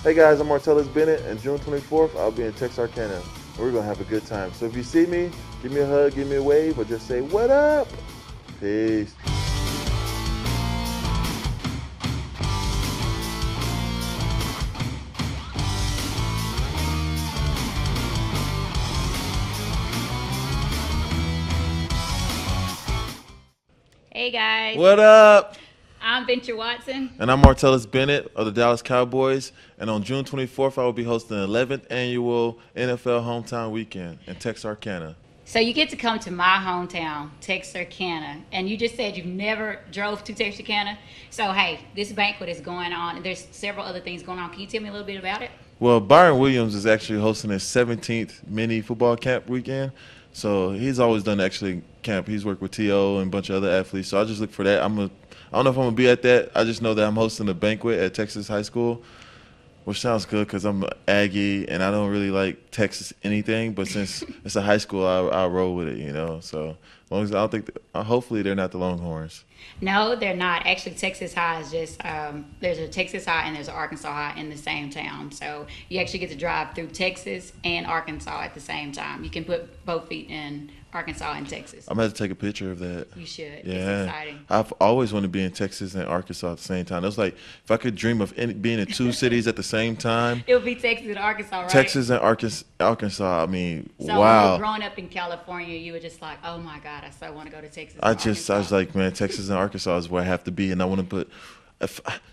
Hey guys, I'm Martellus Bennett, and June 24th, I'll be in Texarkana. And we're going to have a good time. So if you see me, give me a hug, give me a wave, or just say, "What up?" Peace. Hey guys, What up? I'm Venture Watson. And I'm Martellus Bennett of the Dallas Cowboys. And on June 24th, I will be hosting the 11th annual NFL Hometown Weekend in Texarkana. So you get to come to my hometown, Texarkana, and you just said you've never drove to Texarkana. So hey, this banquet is going on, and there's several other things going on. Can you tell me a little bit about it? Well, Byron Williams is actually hosting his 17th mini football camp weekend. So he's always done actually camp. He's worked with T.O. and a bunch of other athletes. So I just look for that. I don't know if I'm going to be at that. I just know that I'm hosting a banquet at Texas High School, which sounds good because I'm an Aggie and I don't really like Texas anything. But since it's a high school, I'll roll with it, you know. So as long as I don't think, hopefully they're not the Longhorns. No, they're not. Actually, Texas High is just there's a Texas High and there's an Arkansas High in the same town. So you actually get to drive through Texas and Arkansas at the same time. You can put both feet in Arkansas and Texas. I'm going to have to take a picture of that. You should. Yeah. It's exciting. I've always wanted to be in Texas and Arkansas at the same time. It was like if I could dream of being in two cities at the same time. It would be Texas and Arkansas, right? Texas and Arkansas. I mean, So when you wow. were growing up in California, you were just like, oh my God, I so want to go to Texas. I and was Arkansas. like, man, Texas and Arkansas is where I have to be, and I want to put.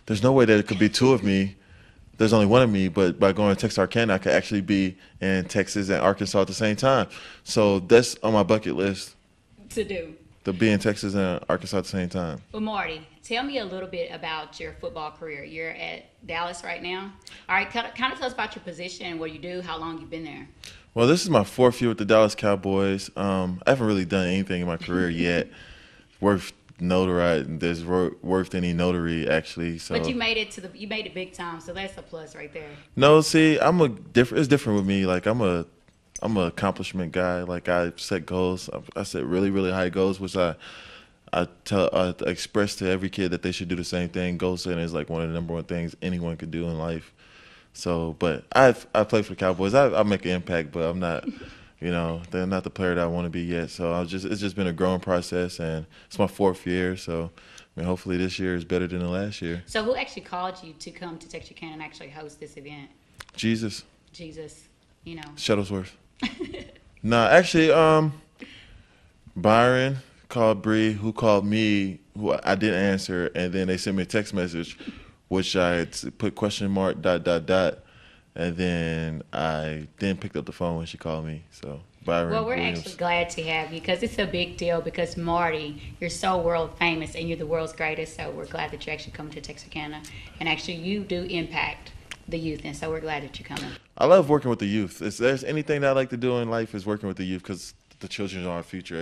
There's no way that it could be two of me. There's only one of me, but by going to Texarkana, I could actually be in Texas and Arkansas at the same time. So that's on my bucket list To do. to be in Texas and Arkansas at the same time. Well, Marty, tell me a little bit about your football career. You're at Dallas right now. All right, kind of tell us about your position, what you do, how long you've been there. Well, this is my fourth year with the Dallas Cowboys. I haven't really done anything in my career yet worth worth any notary actually. So, But you made it big time, so that's a plus right there. no, see, it's different with me. Like I'm a accomplishment guy. Like I set goals. I set really really high goals, which I express to every kid that they should do the same thing. Goal setting is like one of the number one things anyone could do in life. So, but I play for the Cowboys. I make an impact, but I'm not, they're not the player that I want to be yet. So it's just been a growing process, and it's my fourth year. So, I mean, hopefully this year is better than the last year. So who actually called you to come to Texarkana and actually host this event? Jesus, Jesus, Shuttlesworth. Nah, actually, Byron called Bree, who called me, who I didn't answer, and then they sent me a text message, which I had put question mark ... and then I then picked up the phone when she called me. So Byron Well, we're Williams. actually glad to have you because it's a big deal because Marty, you're so world famous and you're the world's greatest. So we're glad that you're actually coming to Texarkana and actually you do impact the youth, and so we're glad that you're coming. I love working with the youth. If there's anything that I like to do in life is working with the youth because the children are our future.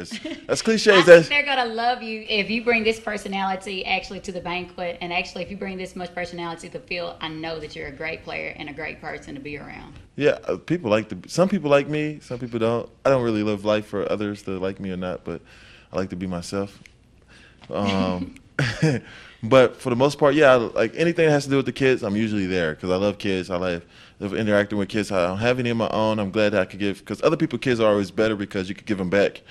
As cliche I as think that. they're gonna love you if you bring this personality actually to the banquet, and actually if you bring this much personality to the field. I know that you're a great player and a great person to be around. Yeah, some people like me, some people don't. I don't really live life for others to like me or not, but I like to be myself. Um, but for the most part, yeah, like anything that has to do with the kids, I'm usually there because I love kids. I love interacting with kids. I don't have any of my own. I'm glad that I could give, because other people's kids are always better because you could give them back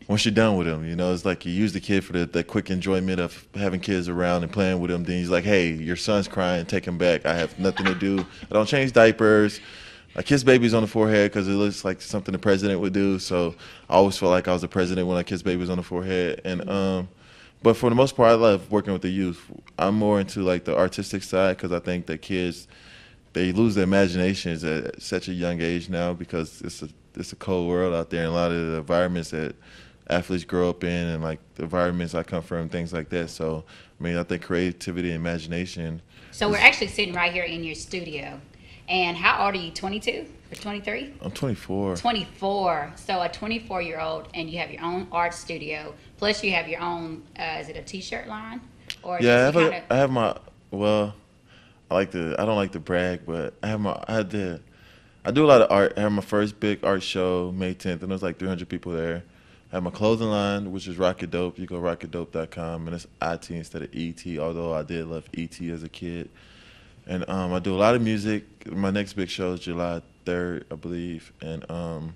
once you're done with them. It's like you use the kid for the quick enjoyment of having kids around and playing with them. Then he's like, hey, your son's crying, take him back. I have nothing to do. I don't change diapers. I kiss babies on the forehead because it looks like something the president would do. So I always felt like I was the president when I kissed babies on the forehead. And but for the most part, I love working with the youth. I'm more into like the artistic side because I think that kids, they lose their imaginations at such a young age now because it's a cold world out there, and a lot of the environments that athletes grow up in and like the environments I come from, things like that. So I mean, I think creativity and imagination. So we're actually sitting right here in your studio. And how old are you? 22 or 23? I'm 24. 24. So a 24-year-old, and you have your own art studio. Plus, you have your own. Is it a T-shirt line? Or Yeah, just you kinda- I have my. Well, I don't like to brag, but I do a lot of art. I had my first big art show May 10th, and there was like 300 people there. I have my clothing line, which is Rocket Dope. You go rocketdope.com, and it's IT instead of ET, although I did love ET as a kid. And I do a lot of music. My next big show is July 3rd, I believe. And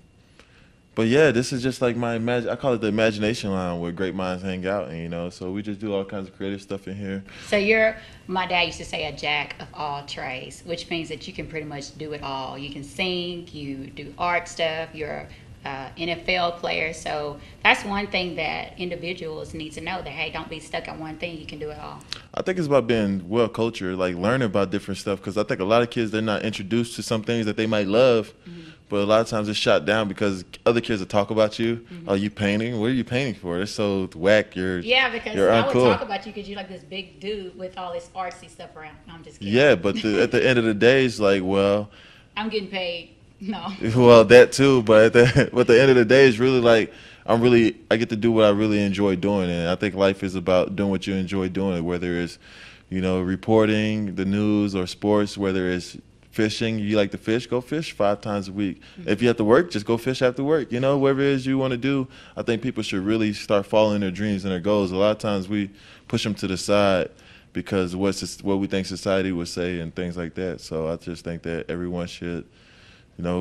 but yeah, this is just like I call it the imagination line where great minds hang out, and so we just do all kinds of creative stuff in here. So my dad used to say, a jack of all trades, which means that you can pretty much do it all. You can sing, you do art stuff, you're a NFL player. So that's one thing that individuals need to know, that, hey, don't be stuck on one thing. You can do it all. I think it's about being well cultured, like learning about different stuff, because I think a lot of kids, they're not introduced to some things that they might love. But a lot of times it's shot down because other kids will talk about you. Oh, you painting? What are you painting for? It's so whack. Because you're I would talk about you because you're like this big dude with all this artsy stuff around. No, I'm just kidding. Yeah, but at the end of the day, it's like, well, I'm getting paid. No. Well, that too, but at the end of the day, it's really like I get to do what I really enjoy doing, and I think life is about doing what you enjoy doing, whether it's reporting the news or sports, whether it's fishing. You like to fish, go fish 5 times a week. If you have to work, just go fish after work. Whatever it is you want to do, I think people should really start following their dreams and their goals. A lot of times we push them to the side because what we think society would say and things like that. So I just think that everyone should,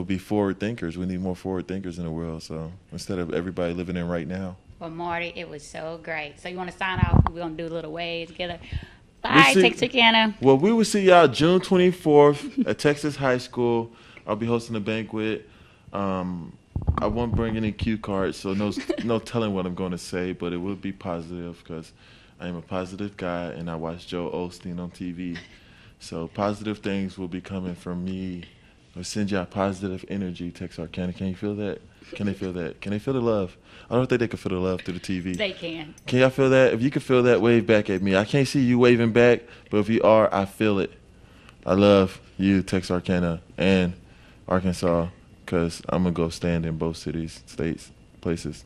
be forward thinkers. We need more forward thinkers in the world. So instead of everybody living in right now. Well, Marty, it was so great. So you want to sign off? We're going to do a little wave together. Bye, Texarkana. Well, we will see y'all June 24th at Texas High School. I'll be hosting a banquet. I won't bring any cue cards, so no telling what I'm going to say, but it will be positive because I am a positive guy and I watch Joe Osteen on TV. So positive things will be coming from me. I'll send y'all positive energy, Texarkana. Can you feel that? Can they feel that? Can they feel the love? I don't think they can feel the love through the TV. They can. Can y'all feel that? If you can feel that, wave back at me. I can't see you waving back, but if you are, I feel it. I love you, Texarkana and Arkansas, because I'm going to go stand in both cities, states, places.